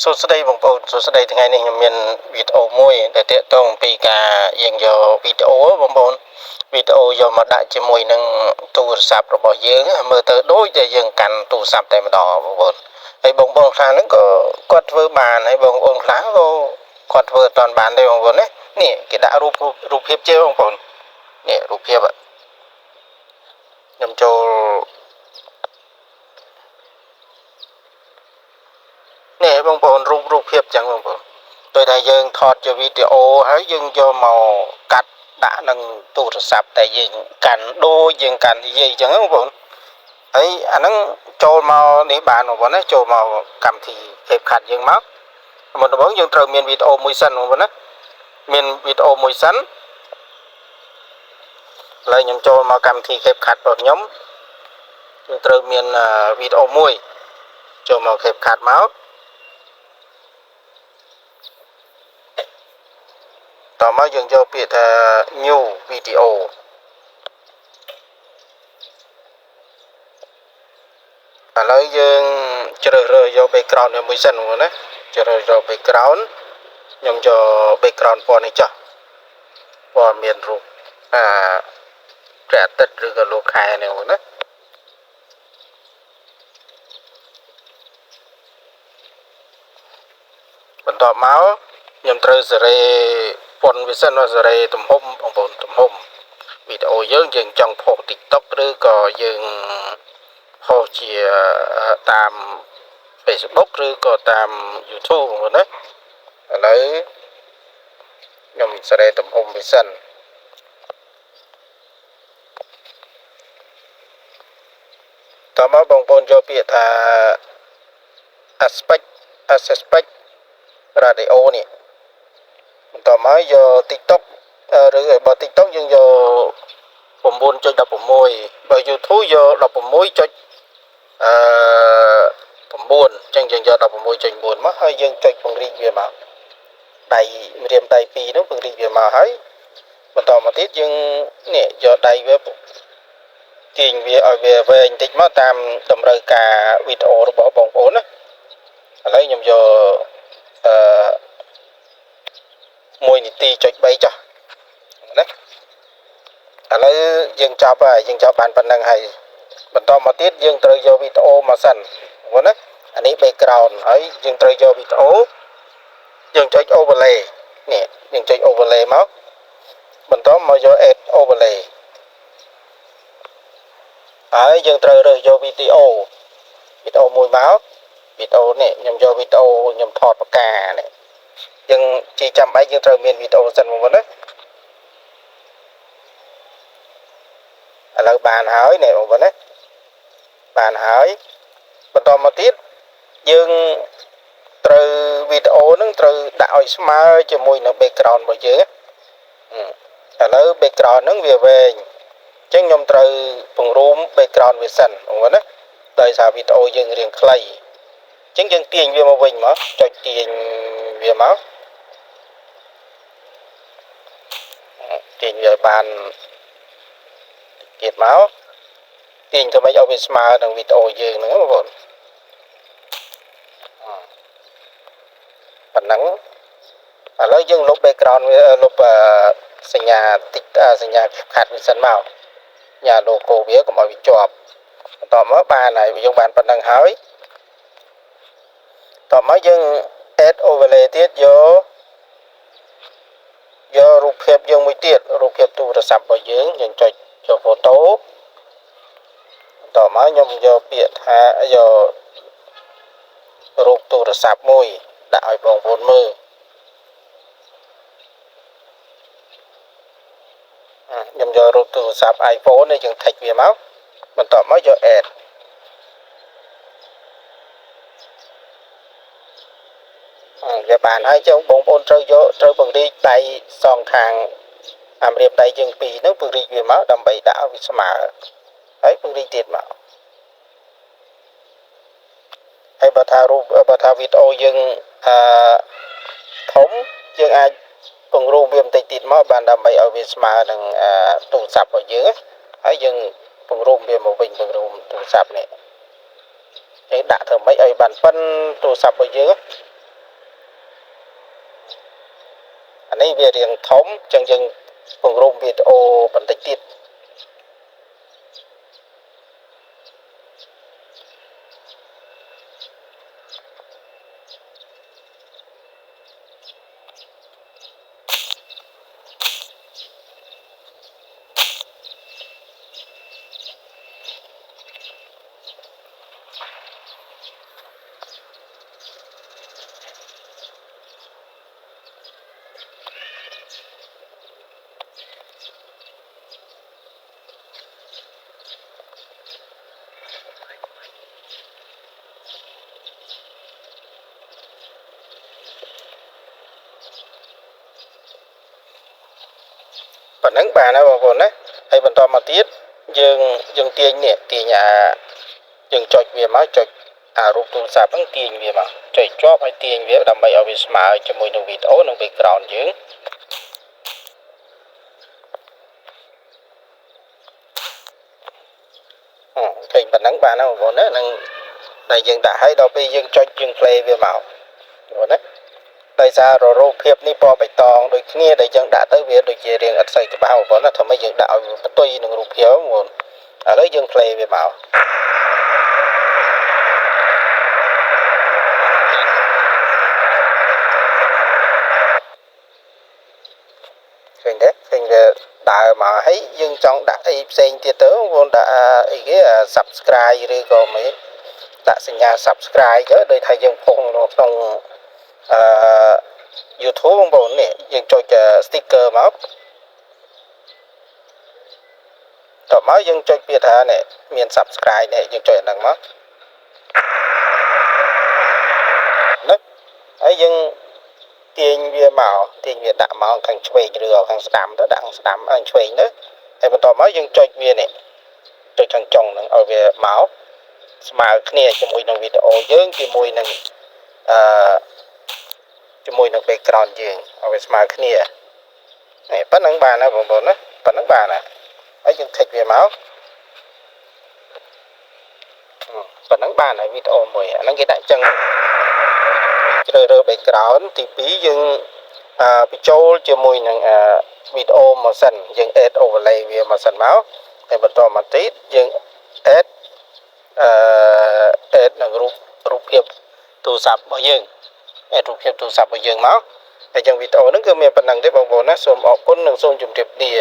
សួស្តីបងប្អូនសួស្តីថ្ងៃនេះខ្ញុំមានវីដេអូមួយដែលទាក់ទងពីការយើងយកវីដេអូបងប្អូនវីដេអូយកមកដាក់ជាមួយនឹងទូរស័ព្ទរបស់យើងមើលទៅដូចតែយើងកាន់ទូរស័ព្ទតែម្ដងបងប្អូនហើយបងប្អូនខ្លះហ្នឹងក៏គាត់ធ្វើបានហើយបងប្អូនខ្លះក៏គាត់ធ្វើអត់ទាន់បានទេបងប្អូនណានេះគេដាក់រូបភាពជើបងប្អូននេះរូបភាពខ្ញុំចូលនេះបងប្អូនរូបភាពចឹងបងប្អូនដោយតែយើងថតជាវីដេអូហើយយើងយកមកកាត់ដាក់នឹងទូរស័ព្ទតែយើងកាន់ដូចយើងកាន់និយាយចឹងបងប្អូនហើយអាហ្នឹងចូលមកនេះបានបងប្អូនណាចូលមកកម្មវិធី CapCut យើងមកមុនដំបូងយើងត្រូវមានវីដេអូមួយសិនបងប្អូនណាមានវីដេអូមួយសិនឥឡូវខ្ញុំចូលមកកម្មវិធី CapCut របស់ខ្ញុំយើងត្រូវមានវីដេអូមួយចូលមក CapCut មកតមកយើងយកពាក្យថា new video ឥឡូវយើងជ្រើសរើសយក background មួយសិនបងប្អូនណាជ្រើសយក background ខ្ញុំយក background ពណ៌នេះចុះពណ៌មានរូបព្រះអាទិត្យឬក៏លោកខែនេះបងប្អូនណាបន្ទាប់មកខ្ញុំត្រូវសេរីពន្ធវាសិនសេរីទំហំបងប្អូនទំហំវីដេអូយើងចង់ផុស TikTok ឬក៏យើងផុសជាតាម Facebook ឬក៏តាម YouTube បងប្អូនណាឥឡូវខ្ញុំសេរីទំហំវាសិនតមកបងប្អូនយកពាក្យថា aspect radio នេះបន្ទាប់មកយក TikTok ឬបើ TikTok យើងយក 9.16 បើ YouTube យក 16.9 អញ្ចឹងយើងយក 16.9 មកហើយយើងចុចពង្រីកវាមកដៃម្រាមដៃពីរនោះពង្រីកវាមកហើយបន្តមកទៀតយើងនេះយកដៃវាទាញវាឲ្យវាវែងបន្តិចមកតាមតម្រូវការវីដេអូរបស់បងប្អូនណាឥឡូវខ្ញុំយក1នាទីចុច3ចុះណាឥឡូវយើងចាប់ហើយយើងចាប់បានប៉ុណ្្នឹងហើយបន្តមកទៀតយើងត្រូវយកវីដេអូមកសិនបងប្អូនណាអានេះ background ហើយយើងត្រូវយកវីដេអូយើងចុច overlay នេះយើងចុច overlay មកបន្តមកយក add overlay ហើយយើងត្រូវរើសយកវីដេអូមួយមកវីដេអូនេះខ្ញុំយកវីដេអូខ្ញុំថតបកានេះយើងជាចាំបាច់យើងត្រូវមានវីដេអូសិនបងប្អូនណាឥឡូវបានហើយនេះបងប្អូនណាបានហើយបន្តមកទៀតយើងត្រូវវីដេអូនឹងត្រូវដាក់ឲ្យស្មើជាមួយនឹង background របស់យើងឥឡូវ background ហ្នឹងវាវែងអញ្ចឹងខ្ញុំត្រូវពង្រួម background វាសិនបងប្អូនណាដោយសារវីដេអូយើងរៀងខ្លីអញ្ចឹងយើងទាញវាមកវិញមកចុចទាញវាមកទាញវាបានទៀតមកទាញទៅមិនឲ្យវាស្មើនឹងវីដេអូយើងហ្នឹងបងប្អូនប៉ុណ្ណឹងឥឡូវយើងលុប background វាលុបសញ្ញាសញ្ញាខាត់វាសិនមកញ៉ា logo វាកុំឲ្យវាជាប់បន្តមកបានហើយយើងបានប៉ុណ្ណឹងហើយតមកយើង add overlay ទៀតយករូបភាពយើងមួយទៀតរូបភាពទូរស័ព្ទរបស់យើងចុចយក photo បន្តមកខ្ញុំយកពាក្យថាយករូបទូរស័ព្ទមួយដាក់ឲ្យបងប្អូនមើលខ្ញុំយករូបទូរស័ព្ទ iPhone នេះយើង take វាមកបន្តមកយក add វាបានហើយចឹងបងប្អូនត្រូវពង្រីកដៃសងខាងអាម្រាមដៃយើងពីរហ្នឹងពង្រីកវាមកដើម្បីដាក់ឲ្យវាស្មើហើយពង្រីកទៀតមកហើយបើថាវីដេអូយើងធំយើងអាចពង្រួមវាបន្តិចទៀតមកបានដើម្បីឲ្យវាស្មើនឹងទូរស័ព្ទរបស់យើងហើយយើងពង្រួមវាមកវិញពង្រួមទូរស័ព្ទនេះ គេដាក់ធ្វើម៉េចឲ្យបានប៉ិនទូរស័ព្ទរបស់យើង អានេះវារៀងធំចឹងយើងពង្រឹងវីដេអូបន្តិចទៀតប៉ុណ្ណឹងបានហើយបងប្អូនណាហើយបន្តមកទៀតយើងទាញនេះទាញយើងចុចវាមកចុចរូបទូរស័ព្ទហ្នឹងទាញវាមកចុចជាប់ហើយទាញវាដើម្បីឲ្យវាស្មើជាមួយនឹងវីដេអូនិង background យើងឃើញប៉ុណ្ណឹងបានហើយបងប្អូនណានឹងដែលយើងដាក់ឲ្យដល់ពេលយើងចុចយើង play វាមកបងប្អូនណាដោយសាររូបភាពនេះពណ៌បៃតងដូចគ្នាដែលយើងដាក់ទៅវាដូចជារៀងអត់ស្អីច្បាស់បងប្អូនណាធ្វើម៉េចយើងដាក់ឲ្យផ្ទុយនឹងរូបភាពបងប្អូនឥឡូវយើង play វាមកឃើញទេឃើញវាដើរមកហើយយើងចង់ដាក់អីផ្សេងទៀតទៅបងប្អូនដាក់អីគេ subscribe ឬក៏មិនដាក់សញ្ញា subscribe ទៅដូចថាយើងផុសក្នុងYouTube បងប្អូននេះយើងចុច sticker មកតោះមកយើងចុចពាក្យថានេះមាន subscribe នេះយើងចុចអាហ្នឹងមកណាហើយយើងទាញវាមកទាញវាដាក់មកខាងឆ្វេងឬខាងស្ដាំទៅដាក់ខាងស្ដាំខាងឆ្វេងទៅហើយបន្តមកយើងចុចវានេះចុចខាងចុងហ្នឹងឲ្យវាមកស្មើគ្នាជាមួយនឹងវីដេអូយើងជាមួយនឹងជាមួយនឹង background យើងឲ្យវាស្មើគ្នានេះប៉ុណ្្នឹងបានហើយបងប្អូនណាប៉ុណ្្នឹងបានហើយយើង click វាមកប៉ុណ្្នឹងបានហើយវីដេអូមួយអាហ្នឹងគេដាក់ចឹងជ្រើសរើស background ទី2យើងបញ្ចូលជាមួយនឹងវីដេអូមកសិនយើង add overlay វាមកសិនមកហើយបន្តមកទៀតយើង add add នឹងរូបភាពទូរស័ព្ទរបស់យើង add រូបភាពទូរស័ព្ទរបស់យើងមកហើយចឹងវីដេអូហ្នឹងគឺមានប៉ុណ្្នឹងទេបងប្អូនណាសូមអរគុណនិងសូមជម្រាបលា